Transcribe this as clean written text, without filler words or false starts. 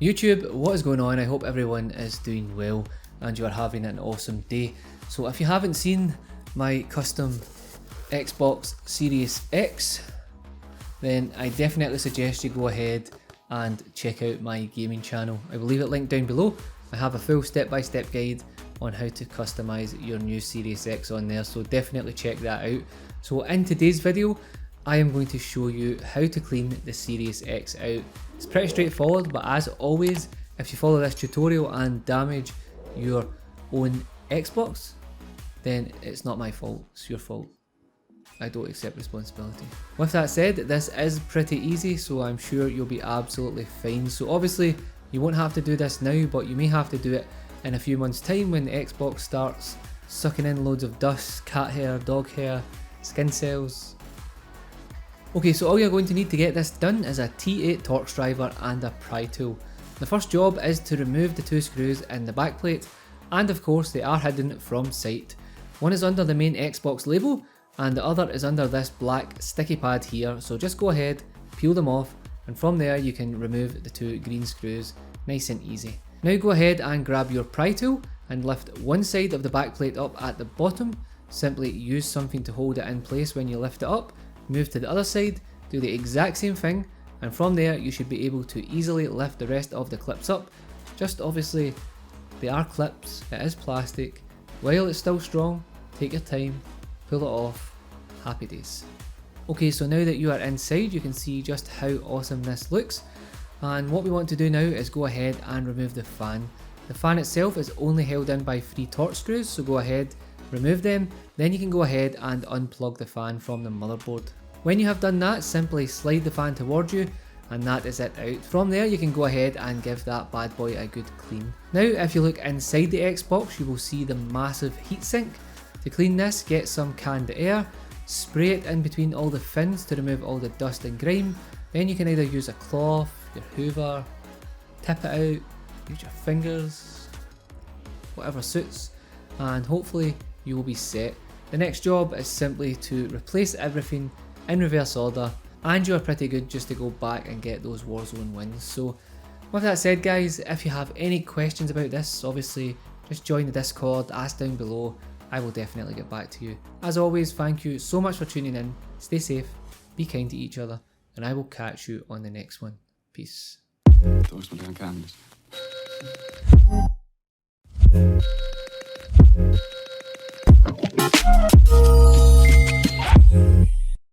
YouTube, what is going on? I hope everyone is doing well and you are having an awesome day. So if you haven't seen my custom Xbox Series X, then I definitely suggest you go ahead and check out my gaming channel. I will leave it linked down below. I have a full step-by-step guide on how to customize your new Series X on there, so definitely check that out. So in today's video, I am going to show you how to clean the Series X out. It's pretty straightforward, but as always, if you follow this tutorial and damage your own Xbox, then it's not my fault, it's your fault. I don't accept responsibility. With that said, this is pretty easy, so I'm sure you'll be absolutely fine. So obviously, you won't have to do this now, but you may have to do it in a few months' time when the Xbox starts sucking in loads of dust, cat hair, dog hair, skin cells. Okay, so all you're going to need to get this done is a T8 Torx driver and a pry tool. The first job is to remove the two screws in the backplate, and of course they are hidden from sight. One is under the main Xbox label, and the other is under this black sticky pad here, so just go ahead, peel them off, and from there you can remove the two green screws, nice and easy. Now go ahead and grab your pry tool and lift one side of the backplate up at the bottom. Simply use something to hold it in place when you lift it up. Move to the other side, do the exact same thing, and from there you should be able to easily lift the rest of the clips up. Just obviously, they are clips, it is plastic. While it's still strong, take your time, pull it off, happy days. Okay, so now that you are inside, you can see just how awesome this looks. And what we want to do now is go ahead and remove the fan. The fan itself is only held in by 3 Torx screws, so go ahead, remove them, then you can go ahead and unplug the fan from the motherboard. When you have done that, simply slide the fan towards you, and that is it out. From there you can go ahead and give that bad boy a good clean. Now if you look inside the Xbox, you will see the massive heatsink. To clean this, get some canned air, spray it in between all the fins to remove all the dust and grime. Then you can either use a cloth, your hoover, tip it out, use your fingers, whatever suits, and hopefully you will be set. The next job is simply to replace everything in reverse order, and you are pretty good just to go back and get those Warzone wins. So with that said guys, if you have any questions about this, obviously just join the Discord, ask down below, I will definitely get back to you. As always, thank you so much for tuning in, stay safe, be kind to each other, and I will catch you on the next one. Peace.